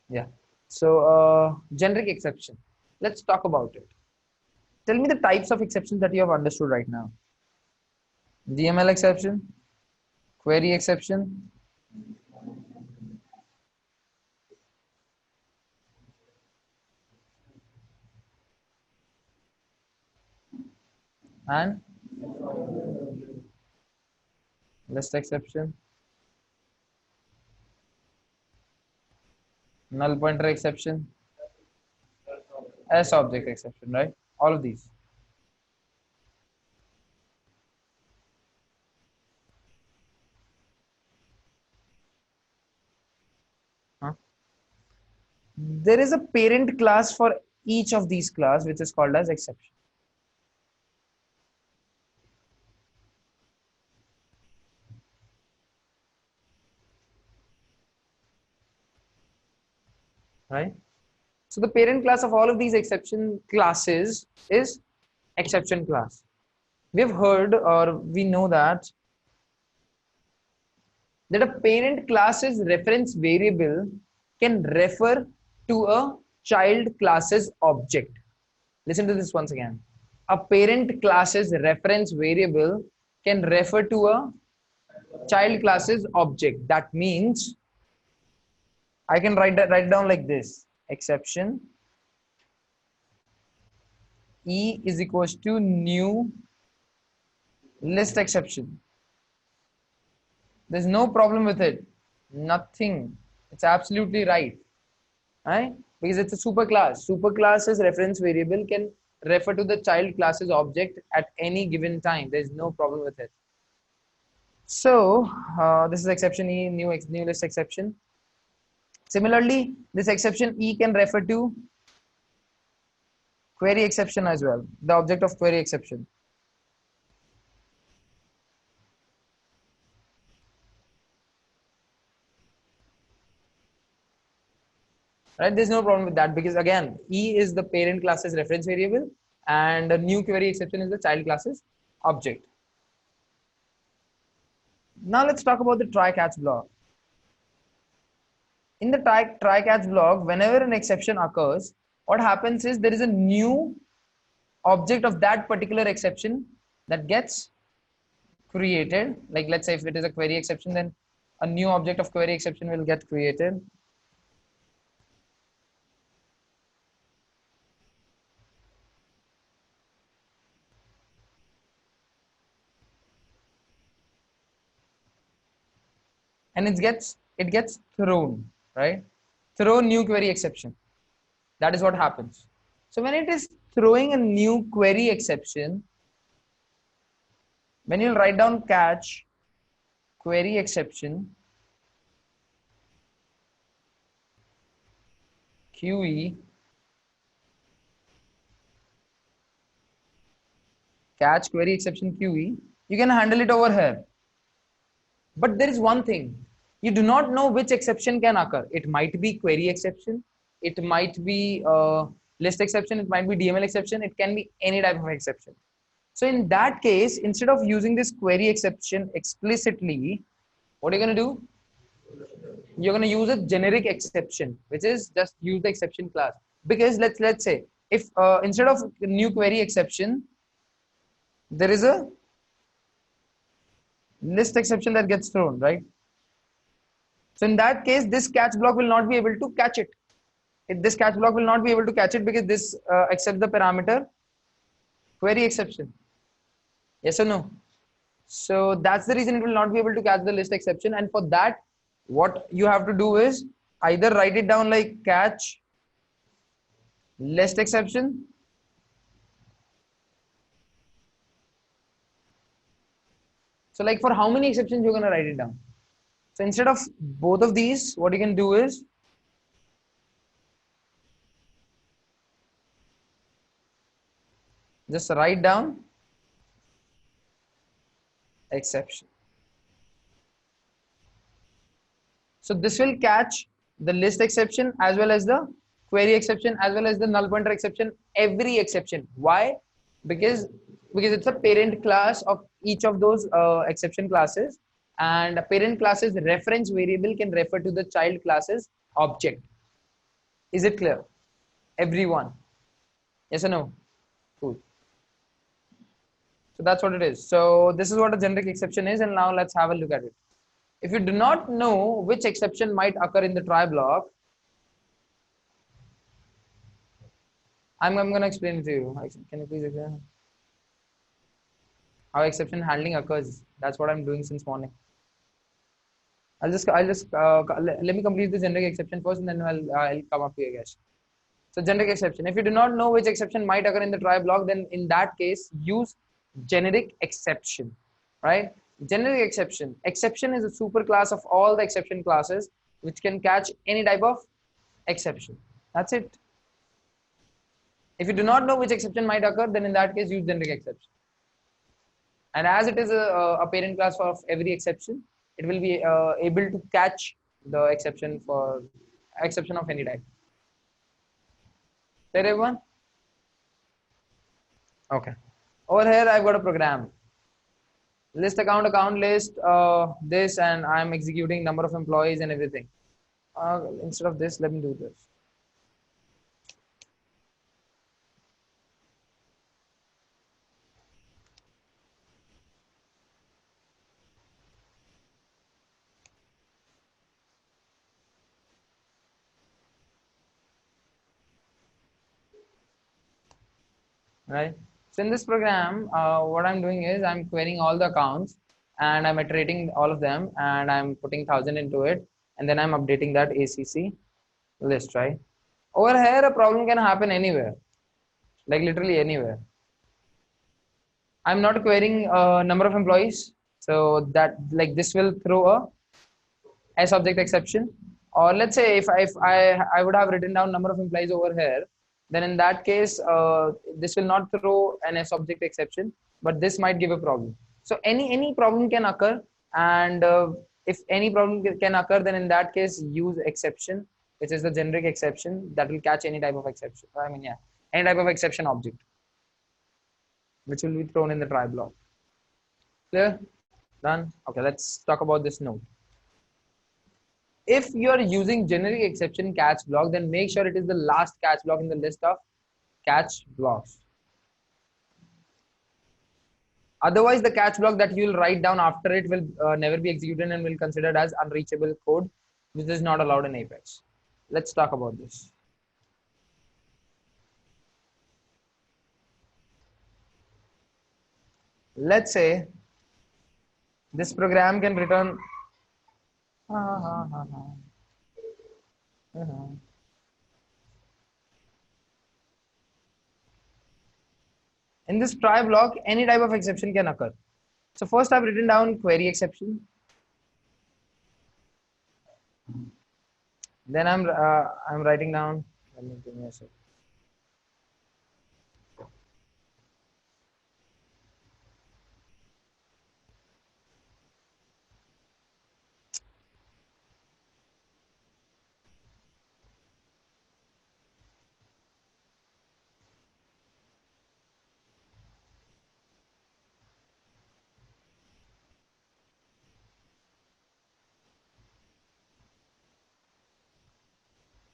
Yeah. So generic exception. Let's talk about it. Tell me the types of exceptions that you have understood right now. DML exception, query exception, and list exception, null pointer exception, S object exception, right? All of these. Huh? There is a parent class for each of these class, which is called as exception, right? So the parent class of all of these exception classes is exception class. We have heard or we know that a parent class's reference variable can refer to a child class's object. Listen to this once again. A parent class's reference variable can refer to a child class's object. That means I can write down like this: exception E is equals to new list exception. There's no problem with it. Nothing. It's absolutely right. Right? Because it's a superclass. Superclass's reference variable can refer to the child class's object at any given time. There's no problem with it. So this is exception E, new list exception. Similarly, this exception E can refer to query exception as well, the object of query exception. Right? There's no problem with that because again, E is the parent class's reference variable and a new query exception is the child class's object. Now let's talk about the try catch block. In the try catch block, whenever an exception occurs, what happens is there is a new object of that particular exception that gets created. Like let's say if it is a query exception, then a new object of query exception will get created. And it gets thrown, right? Throw new query exception. That is what happens. So when it is throwing a new query exception, when you'll write down catch query exception QE catch query exception QE, you can handle it over here. But there is one thing, you do not know which exception can occur. It might be query exception, it might be list exception, it might be DML exception, it can be any type of exception. So in that case, instead of using this query exception explicitly, what are you going to do? You're going to use a generic exception, which is just use the exception class. Because let's say if instead of new query exception, there is a list exception that gets thrown, right? So in that case, this catch block will not be able to catch it. This catch block will not be able to catch it because this accepts the parameter query exception. Yes or no? So that's the reason it will not be able to catch the list exception. And for that, what you have to do is either write it down like catch list exception, so like for how many exceptions you're going to write it down. So instead of both of these, what you can do is just write down exception. So this will catch the list exception as well as the query exception as well as the null pointer exception, every exception. Why? Because it's a parent class of each of those exception classes, and a parent class's reference variable can refer to the child class's object. Is it clear? Everyone? Yes or no? Cool. So that's what it is. So this is what a generic exception is, and now let's have a look at it. If you do not know which exception might occur in the try block, I'm going to explain it to you. Can you please explain how exception handling occurs? That's what I'm doing since morning. Let me complete the generic exception first, and then I'll come up to your guess. So generic exception. If you do not know which exception might occur in the try block, then in that case, use generic exception, right? Generic exception. Exception is a super class of all the exception classes, which can catch any type of exception. That's it. If you do not know which exception might occur, then in that case, use generic exception. And as it is a parent class of every exception, it will be able to catch the exception of any type. There, everyone? Okay. Over here, I've got a program. List account list, this, and I'm executing number of employees and everything. Instead of this, let me do this. Right. So in this program, what I'm doing is I'm querying all the accounts and I'm iterating all of them and I'm putting 1000 into it and then I'm updating that ACC list, right? Over here, a problem can happen anywhere, like literally anywhere. I'm not querying a number of employees, so that like this will throw a S object exception. Or let's say if I would have written down number of employees over here, then in that case, this will not throw an S object exception, but this might give a problem. So any problem can occur, and if any problem can occur, then in that case, use exception, which is the generic exception that will catch any type of exception. I mean, yeah, any type of exception object, which will be thrown in the try block. Clear? Done? Okay, let's talk about this node. If you're using generic exception catch block, then make sure it is the last catch block in the list of catch blocks. Otherwise, the catch block that you will write down after it will never be executed and will considered as unreachable code, which is not allowed in Apex. Let's talk about this. Let's say this program can return in this try block, any type of exception can occur. So first I've written down query exception. Then I'm writing down, let me give me a second.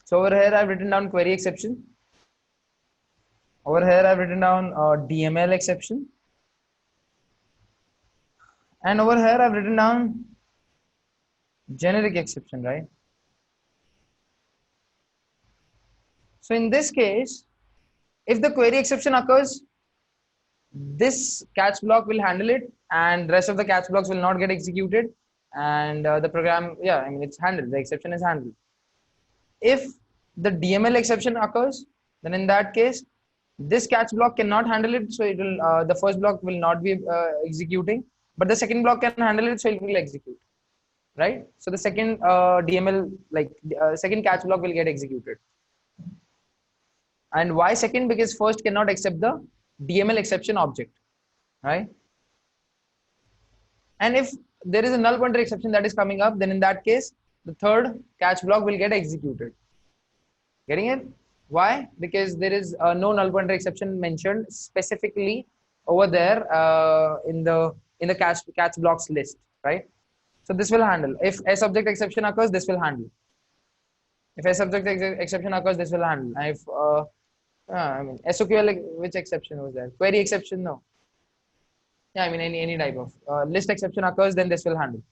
So over here I've written down query exception. Over here I've written down DML exception. And over here I've written down generic exception, right? So in this case, if the query exception occurs, this catch block will handle it and rest of the catch blocks will not get executed, and the program, yeah, I mean, it's handled, the exception is handled. If the DML exception occurs, then in that case, this catch block cannot handle it, so it will the first block will not be executing, but the second block can handle it, so it will execute, right? So the second DML, like second catch block will get executed. And why second? Because first cannot accept the DML exception object, right? And if there is a null pointer exception that is coming up, then in that case, the third catch block will get executed. Getting it? Why? Because there is no null pointer exception mentioned specifically over there in the catch blocks list, right? So this will handle. If S object exception occurs, this will handle. If a subject exception occurs, this will handle. And if I mean SOQL, like, which exception was there? Query exception, no. Yeah, I mean any type of list exception occurs, then this will handle.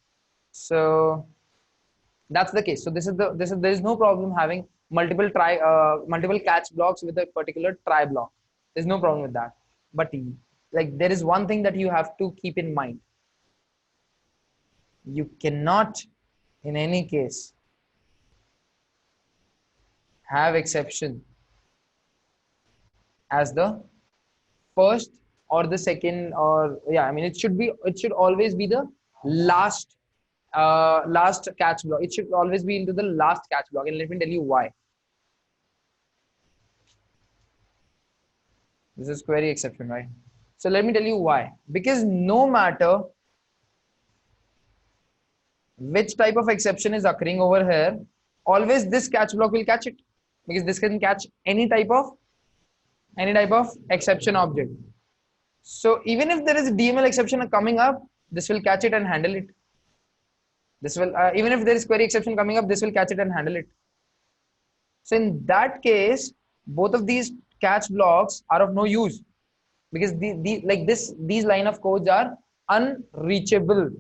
So that's the case. So this is there is no problem having multiple catch blocks with a particular try block. There's no problem with that. But like there is one thing that you have to keep in mind. You cannot, in any case, have exception as the first or the second, or yeah, I mean it should always be the last last catch block. It should always be into the last catch block, and let me tell you why. This is query exception, right? So let me tell you why. Because no matter which type of exception is occurring over here, always this catch block will catch it, because this can catch any type of exception object. So even if there is a DML exception coming up, this will catch it and handle it. This will even if there is query exception coming up, this will catch it and handle it. So in that case, both of these catch blocks are of no use, because these line of codes are unreachable.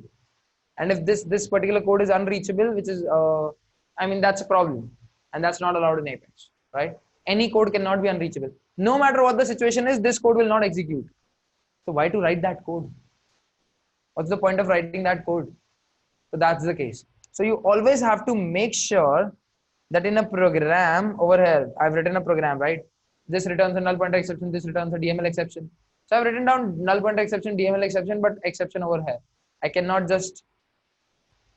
And if this particular code is unreachable, which is I mean that's a problem, and that's not allowed in Apex, right? Any code cannot be unreachable. No matter what the situation is, this code will not execute. So why to write that code? What's the point of writing that code? So that's the case. So you always have to make sure that in a program over here, I've written a program, right? This returns a null pointer exception, this returns a DML exception. So I've written down null pointer exception, DML exception, but exception over here. I cannot just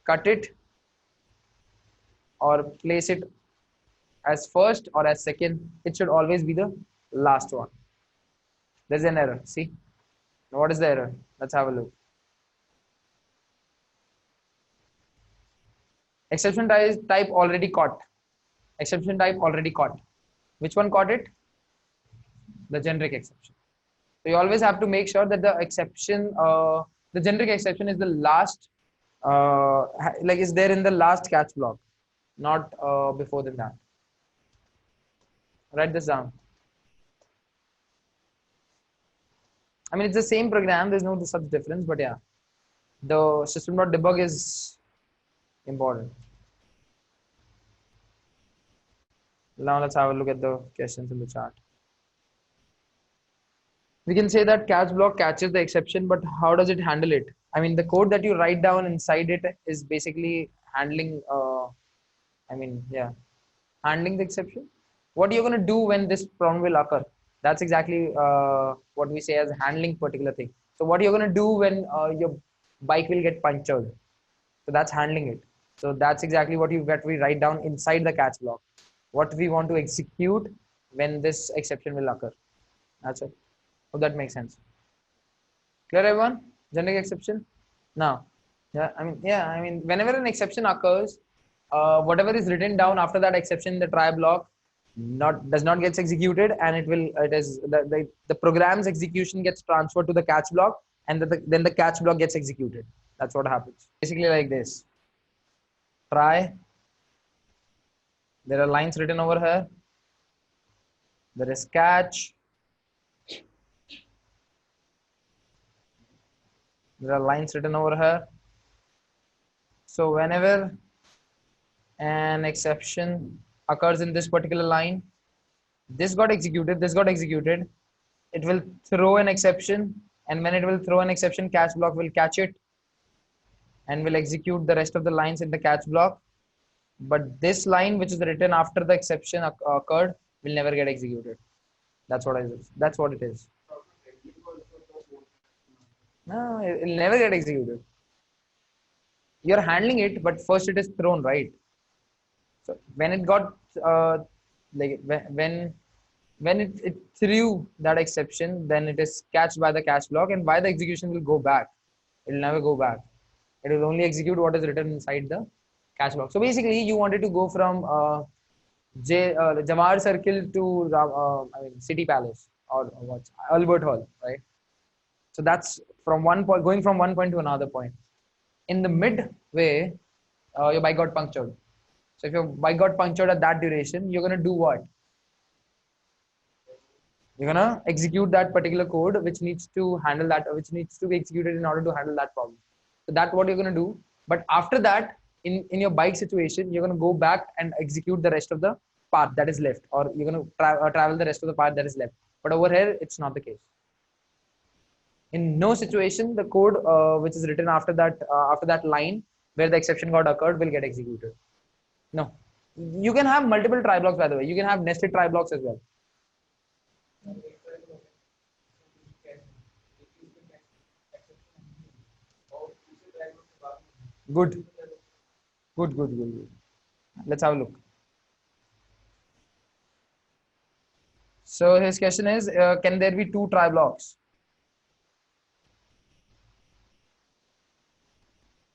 cut it or place it as first or as second. It should always be the last one. There's an error. See, what is the error? Let's have a look. Exception type already caught. Exception type already caught. Which one caught it? The generic exception. So you always have to make sure that the exception, the generic exception is the last, like is there in the last catch block, not before than that. Write this down. I mean, it's the same program. There's no such difference, but yeah, the system.debug is important. Now let's have a look at the questions in the chart. We can say that catch block catches the exception, but how does it handle it? I mean, the code that you write down inside it is basically handling, I mean, yeah, handling the exception. What are you going to do when this problem will occur? That's exactly what we say as handling particular thing. So what are you going to do when your bike will get punctured? So that's handling it. So that's exactly what we write down inside the catch block. What we want to execute when this exception will occur. That's it. Hope that makes sense. Clear, everyone? Generic exception. Now, yeah, I mean, whenever an exception occurs, whatever is written down after that exception in the try block does not get executed, and the program's execution gets transferred to the catch block, and then the catch block gets executed. That's what happens. Basically like this. Try. There are lines written over here. There is catch. There are lines written over here. So whenever an exception occurs in this particular line, this got executed, it will throw an exception, and when it will throw an exception, catch block will catch it and will execute the rest of the lines in the catch block. But this line, which is written after the exception occurred, will never get executed. That's what it is. That's what it is. No, it will never get executed. You're handling it, but first it is thrown, right? So when it got like when it threw that exception, then it is catched by the catch block, and by the execution will go back. It will never go back. It will only execute what is written inside the catch block. So basically, you wanted to go from Jamar Circle to I mean City Palace or what, Albert Hall, right? So that's from one point, going from one point to another point. In the midway, your bike got punctured. So if your bike got punctured at that duration, you're going to do what? You're going to execute that particular code which needs to handle that, which needs to be executed in order to handle that problem. So that's what you're going to do. But after that, in your bike situation, you're going to go back and execute the rest of the path that is left, or you're going to travel the rest of the path that is left. But over here, it's not the case. In no situation, the code which is written after that line where the exception got occurred will get executed. No. You can have multiple try blocks, by the way. You can have nested try blocks as well. Good. Good. Let's have a look. So his question is, can there be two try blocks?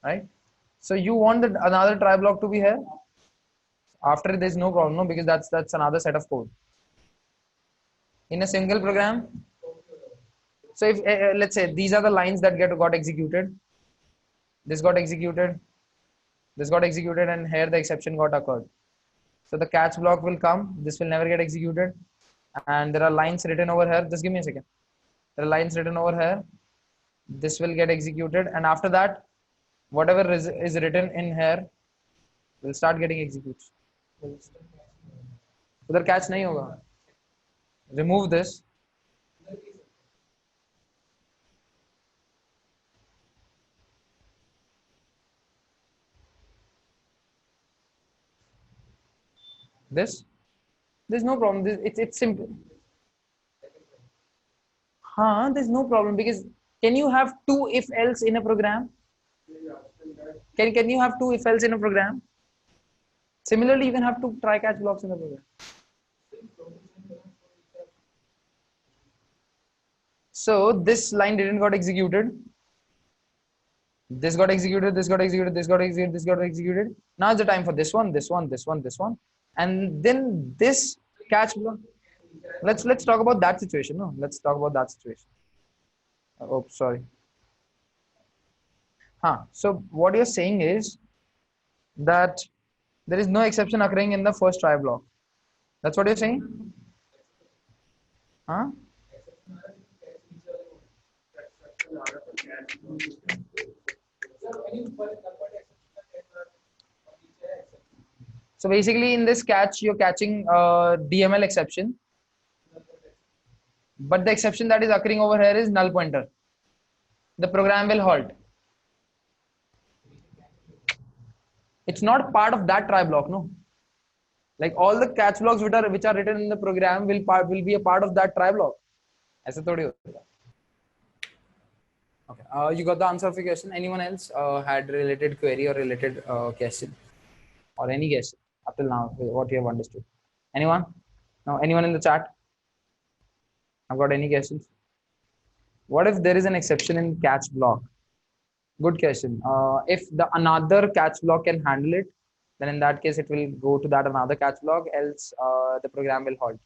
Right? So you want another try block to be here? After there's no problem, no, because that's another set of code. In a single program. So if let's say these are the lines that got executed. This got executed. This got executed, and here the exception got occurred. So the catch block will come. This will never get executed. And there are lines written over here. Just give me a second. There are lines written over here. This will get executed, and after that, whatever is written in here will start getting executed. उधर catch नहीं होगा. Remove this. This. There's no problem. It's simple. There's no problem, because can you have two if else in a program? Can you have two if else in a program? Similarly, you can have two try catch blocks in a program. So this line didn't got executed. This got executed, this got executed, this got executed, this got executed. Now is the time for this one, this one, this one, this one. And then this catch block. Let's talk about that situation. No, let's talk about that situation. Oh, sorry. So what you're saying is that there is no exception occurring in the first try block. That's what you're saying? So basically in this catch, you're catching DML exception. But the exception that is occurring over here is null pointer. The program will halt. It's not part of that try block, no. Like all the catch blocks which are written in the program will be a part of that try block. ऐसा थोड़ी होता है. Okay, you got the answer of your question. Anyone else had related query or related question or any guess up till now what you have understood? Anyone? No, anyone in the chat? I've got any questions? What if there is an exception in catch block? Good question. If the another catch block can handle it, then in that case it will go to that another catch block, else the program will halt.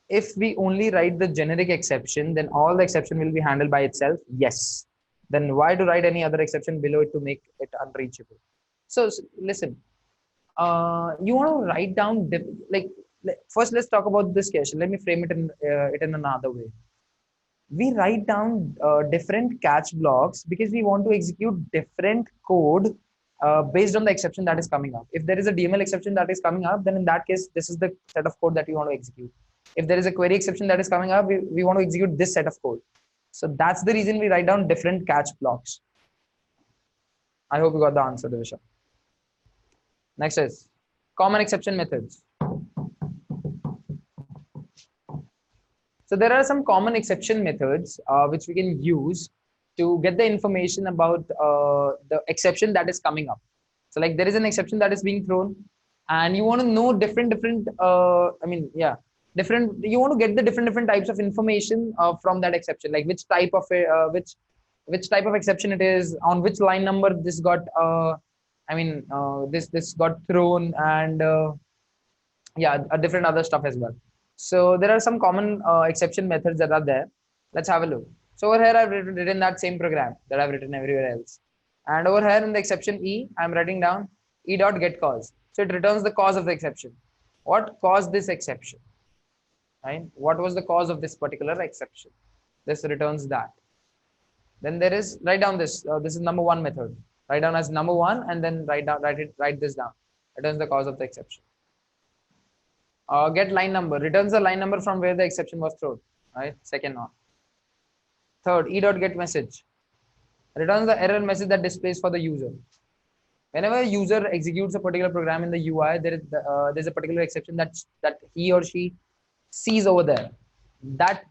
If we only write the generic exception, then all the exception will be handled by itself. Yes. Then why to write any other exception below it to make it unreachable? So listen, you want to write down first let's talk about this question. Let me frame it in another way. We write down different catch blocks because we want to execute different code based on the exception that is coming up. If there is a DML exception that is coming up, then in that case, this is the set of code that we want to execute. If there is a query exception that is coming up, we want to execute this set of code. So that's the reason we write down different catch blocks. I hope you got the answer, Divisha. Next is common exception methods. So there are some common exception methods which we can use to get the information about the exception that is coming up. So like there is an exception that is being thrown and you want to know different, you want to get the different types of information from that exception, like which type of which type of exception it is, on which line number this got, this got thrown, and different other stuff as well. So there are some common exception methods that are there. Let's have a look. So over here, I've written that same program that I've written everywhere else. And over here in the exception E, I'm writing down E dot get cause. So it returns the cause of the exception. What caused this exception? Right? What was the cause of this particular exception? This returns that. Then there is, write down this. This is number one method. Write down as number one and then write this down. Returns the cause of the exception. Get line number. Returns the line number from where the exception was thrown. Right? Second one. Third, e dot get message. Returns the error message that displays for the user. Whenever a user executes a particular program in the UI, there's a particular exception that he or she sees over there. That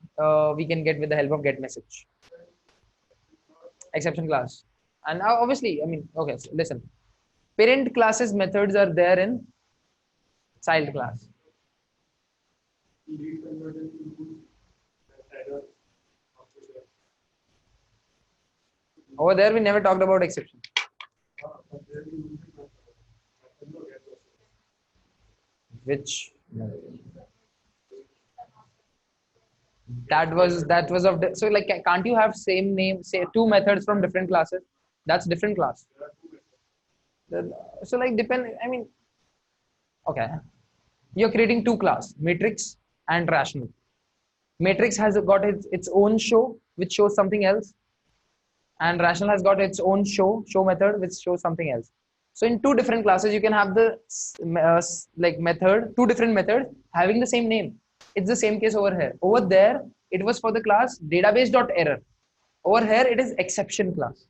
we can get with the help of get message. Exception class. And now obviously, I mean, okay, so listen. Parent classes methods are there in child class. Over there, we never talked about exception. Which that was of so like can't you have same name, say two methods from different classes? That's different class. So like depend. I mean, okay, you're creating two class, matrix and rational. Matrix has got its own show which shows something else, and rational has got its own show method which shows something else. So in two different classes you can have the like method, two different methods having the same name. It's the same case over here. Over there it was for the class database.error. Over here it is exception class.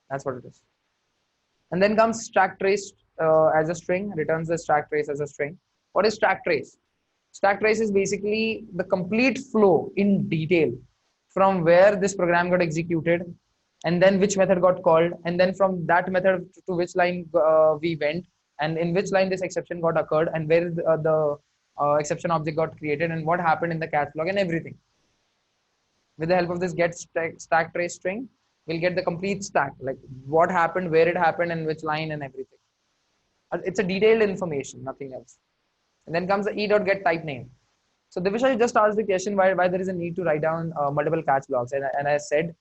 That's what it is. And then comes stack trace as a string, returns the stack trace as a string. What is stack trace? Stack trace is basically the complete flow in detail from where this program got executed, and then which method got called, and then from that method to which line we went, and in which line this exception got occurred, and where the exception object got created, and what happened in the catch log, and everything. With the help of this get stack trace string, we'll get the complete stack, like what happened, where it happened, and which line, and everything. It's a detailed information, nothing else. And then comes the e.get type name. So Divisha just asked the question why there is a need to write down multiple catch blocks, and I said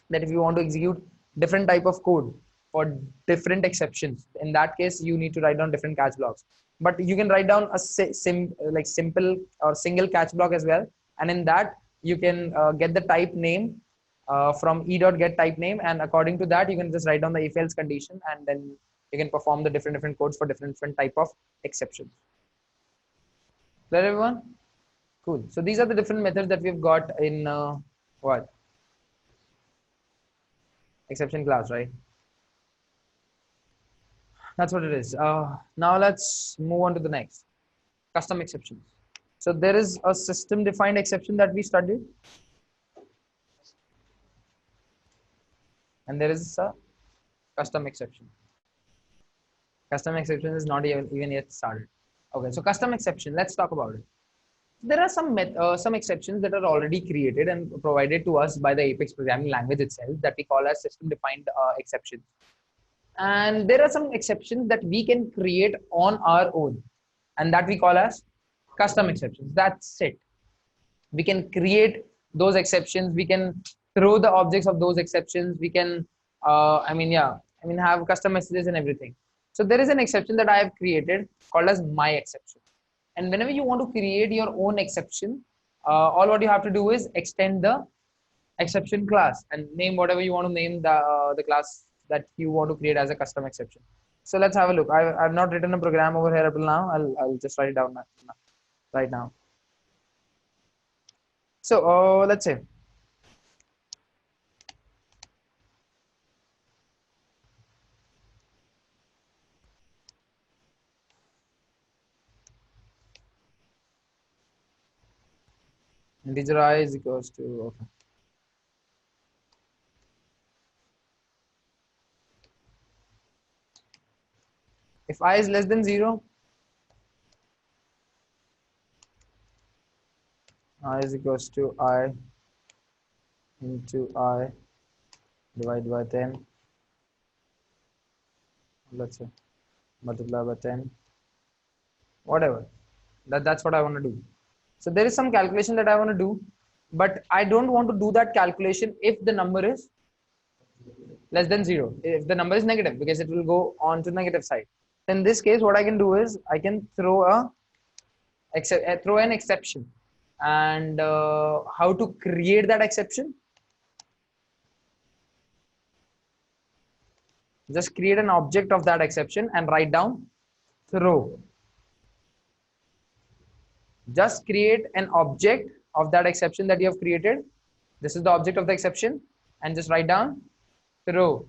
that if you want to execute different type of code for different exceptions, in that case you need to write down different catch blocks. But you can write down a simple or single catch block as well, and in that you can get the type name from e.get type name, and according to that you can just write down the if else condition, and then you can perform the different codes for different type of exceptions. Clear, everyone? Cool. So these are the different methods that we've got in what? Exception class, right? That's what it is. Now let's move on to the next. Custom exceptions. So there is a system defined exception that we studied. And there is a custom exception. Custom exception is not even yet started. Okay, so custom exception, let's talk about it. There are some exceptions that are already created and provided to us by the Apex programming language itself that we call as system defined exceptions. And there are some exceptions that we can create on our own, and that we call as custom exceptions. That's it. We can create those exceptions. We can throw the objects of those exceptions. We can, have custom messages and everything. So there is an exception that I have created called as my exception. And whenever you want to create your own exception, all what you have to do is extend the exception class and name whatever you want to name the class that you want to create as a custom exception. So let's have a look. I've not written a program over here up till now. I'll just write it down right now. So let's say integer I is equals to, okay. If I is less than 0, I is equals to I into I divided by 10. Let's say multiply by 10. Whatever. That's what I want to do. So there is some calculation that I want to do, but I don't want to do that calculation if the number is less than 0. If the number is negative, because it will go on to the negative side. In this case, what I can do is I can throw an exception. And how to create that exception? Just create an object of that exception and write down throw. Just create an object of that exception that you have created. This is the object of the exception, and just write down throw.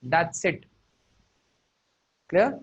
That's it. Clear?